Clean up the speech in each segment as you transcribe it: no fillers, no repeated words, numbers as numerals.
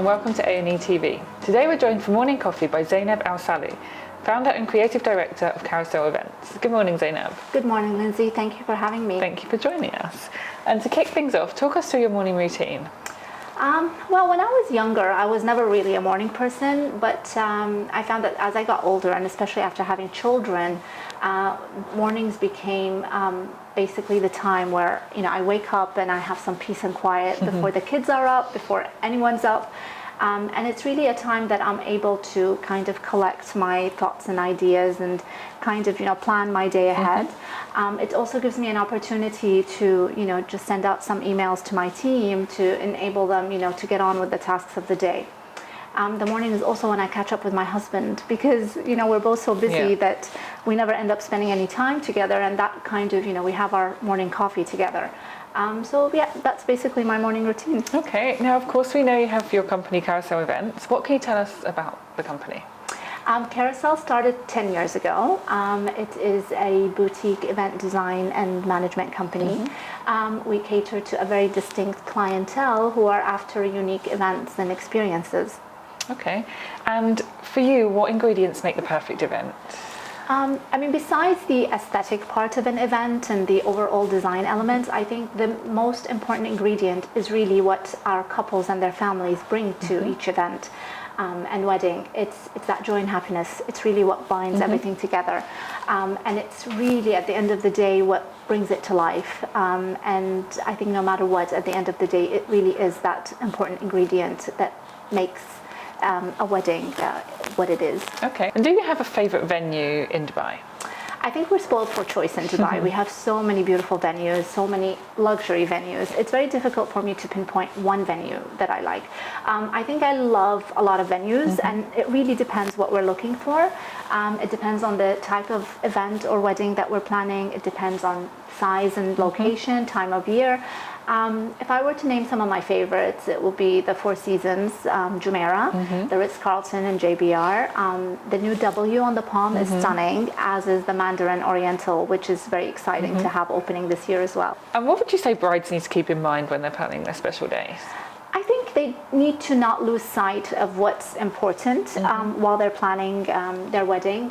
and welcome to A&E TV. Today we're joined for morning coffee by Zainab Alsalih, founder and creative director of Carousel Events. Good morning, Zainab. Good morning, Lindsay. Thank you for having me. Thank you for joining us. And to kick things off, talk us through your morning routine. Well, when I was younger, I was never really a morning person, but I found that as I got older, and especially after having children, mornings became basically the time where, I wake up and I have some peace and quiet before the kids are up, before anyone's up. And it's really a time that I'm able to kind of collect my thoughts and ideas and kind of, plan my day ahead. It also gives me an opportunity to, just send out some emails to my team to enable them, to get on with the tasks of the day. The morning is also when I catch up with my husband because, we're both so busy that we never end up spending any time together, and that kind of, we have our morning coffee together. That's basically my morning routine. Okay, now of course we know you have your company Carousel Events. What can you tell us about the company? Carousel started 10 years ago. It is a boutique event design and management company. We cater to a very distinct clientele who are after unique events and experiences. Okay, and for you, what ingredients make the perfect event? Besides the aesthetic part of an event and the overall design elements, I think the most important ingredient is really what our couples and their families bring to each event and wedding. It's that joy and happiness. It's really what binds everything together. And it's really, at the end of the day, what brings it to life. And I think no matter what, at the end of the day, it really is that important ingredient that makes a wedding what it is. Okay, and do you have a favourite venue in Dubai? I think we're spoiled for choice in Dubai. We have so many beautiful venues, so many luxury venues. It's very difficult for me to pinpoint one venue that I like. I think I love a lot of venues, and it really depends what we're looking for. It depends on the type of event or wedding that we're planning. It depends on size and location, time of year. If I were to name some of my favorites, it would be the Four Seasons, Jumeirah, the Ritz-Carlton and JBR. The new W on the Palm is stunning, as is the Mandarin Oriental, which is very exciting to have opening this year as well. And what would you say brides need to keep in mind when they're planning their special days? I think they need to not lose sight of what's important while they're planning their wedding.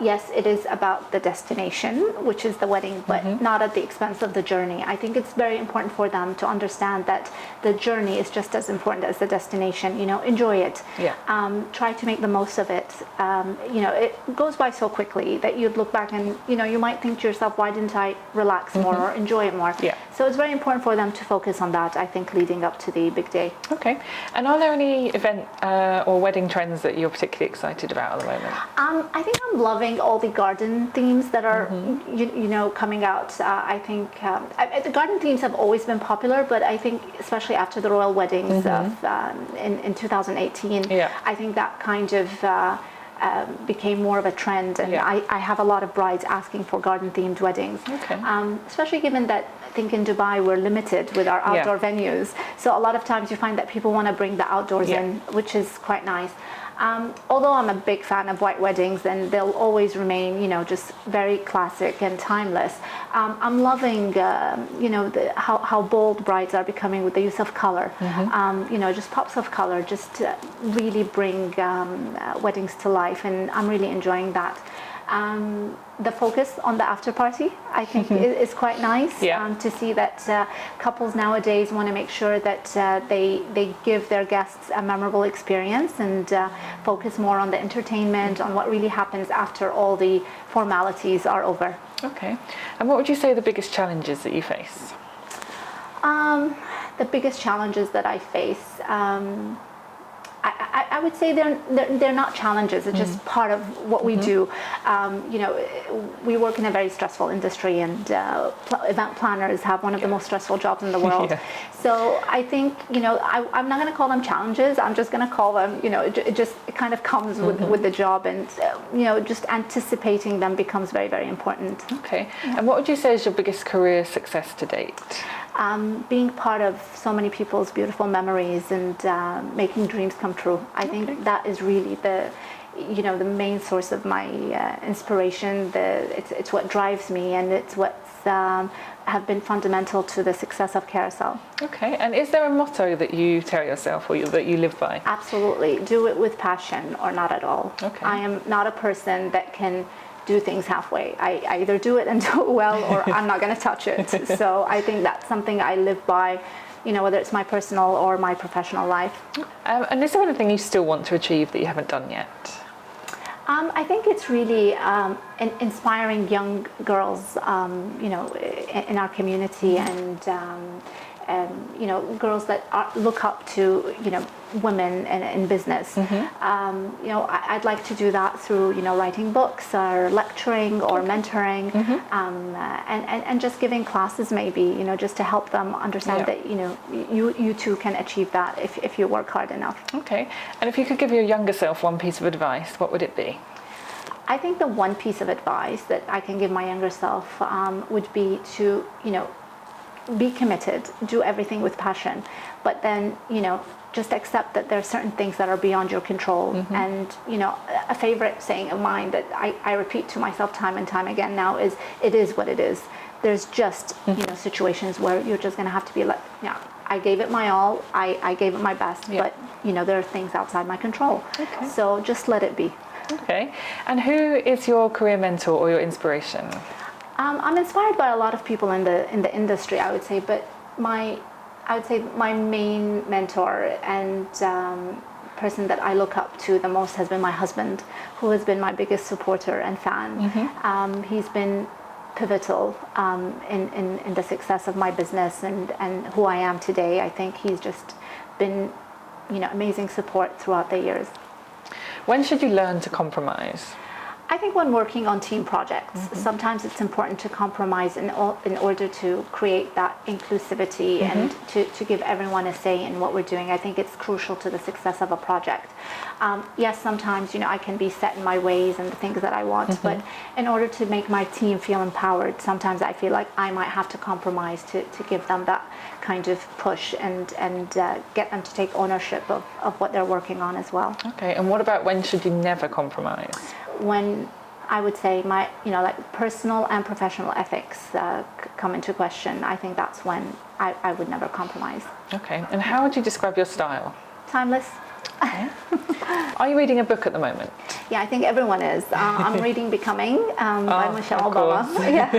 Yes, it is about the destination, which is the wedding, but not at the expense of the journey. I think it's very important for them to understand that the journey is just as important as the destination. Enjoy it. Try to make the most of it. It goes by so quickly that you'd look back and, you might think to yourself, why didn't I relax more or enjoy it more? So it's very important for them to focus on that, I think, leading up to the big day. Okay, and are there any event or wedding trends that you're particularly excited about at the moment? I think I'm loving all the garden themes that are, coming out. I think the garden themes have always been popular, but I think especially after the royal weddings of in 2018, I think that kind of became more of a trend, and I have a lot of brides asking for garden-themed weddings. Especially given that I think in Dubai we're limited with our outdoor venues, so a lot of times you find that people want to bring the outdoors in, which is quite nice. Although I'm a big fan of white weddings, and they'll always remain, just very classic and timeless. I'm loving, how bold brides are becoming with the use of color. Just pops of color, just to really bring weddings to life, and I'm really enjoying that. The focus on the after party, I think, is quite nice to see that couples nowadays want to make sure that they give their guests a memorable experience and focus more on the entertainment, on what really happens after all the formalities are over. Okay, and what would you say are the biggest challenges that you face? The biggest challenges that I face, I would say they're not challenges. It's just part of what we do. We work in a very stressful industry, and event planners have one of the most stressful jobs in the world. So I think, I'm not going to call them challenges. I'm just going to call them, it kind of comes with the job, and just anticipating them becomes very, very important. Okay. And what would you say is your biggest career success to date? Being part of so many people's beautiful memories and making dreams come true. I think that is really the main source of my inspiration. It's what drives me, and it's what's have been fundamental to the success of Carousel. Okay, and is there a motto that you tell yourself or that you live by? Absolutely. Do it with passion or not at all. Okay. I am not a person that can do things halfway. I either do it and do it well, or I'm not going to touch it. So I think that's something I live by, whether it's my personal or my professional life. And is there anything you still want to achieve that you haven't done yet? I think it's really inspiring young girls, in our community, and girls that look up to, women in business. I'd like to do that through, writing books or lecturing or mentoring, and just giving classes maybe, just to help them understand that, you too can achieve that if you work hard enough. Okay. And if you could give your younger self one piece of advice, what would it be? I think the one piece of advice that I can give my younger self would be to, be committed, do everything with passion, but then, just accept that there are certain things that are beyond your control. And, a favorite saying of mine that I repeat to myself time and time again now is, it is what it is. There's just, situations where you're just going to have to be like, I gave it my all, I gave it my best, but, there are things outside my control. Okay. So just let it be. Okay. And who is your career mentor or your inspiration? I'm inspired by a lot of people in the industry, I would say, but my main mentor and person that I look up to the most has been my husband, who has been my biggest supporter and fan. He's been pivotal in the success of my business and who I am today. I think he's just been, amazing support throughout the years. When should you learn to compromise? I think when working on team projects, sometimes it's important to compromise in order to create that inclusivity and to give everyone a say in what we're doing. I think it's crucial to the success of a project. Yes, sometimes, I can be set in my ways and the things that I want, but in order to make my team feel empowered, sometimes I feel like I might have to compromise to give them that kind of push and get them to take ownership of what they're working on as well. Okay, and what about when should you never compromise? When I would say my, personal and professional ethics come into question, I think that's when I would never compromise. Okay, and how would you describe your style? Timeless. Okay. Are you reading a book at the moment? Yeah, I think everyone is. I'm reading Becoming by Michelle Obama. Yeah,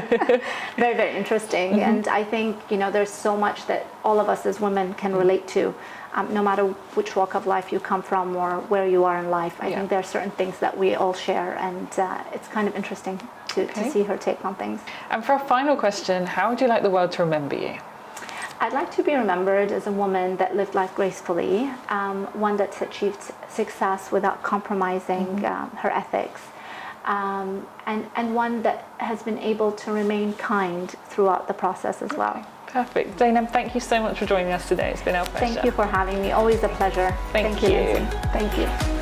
very, very interesting. And I think, there's so much that all of us as women can relate to. No matter which walk of life you come from or where you are in life, I think there are certain things that we all share, and it's kind of interesting to see her take on things. And for our final question, how would you like the world to remember you? I'd like to be remembered as a woman that lived life gracefully, one that's achieved success without compromising her ethics, and one that has been able to remain kind throughout the process as well. Perfect. Zainab, thank you so much for joining us today. It's been our pleasure. Thank you for having me. Always a pleasure. Thank you, you. Lindsay. Thank you.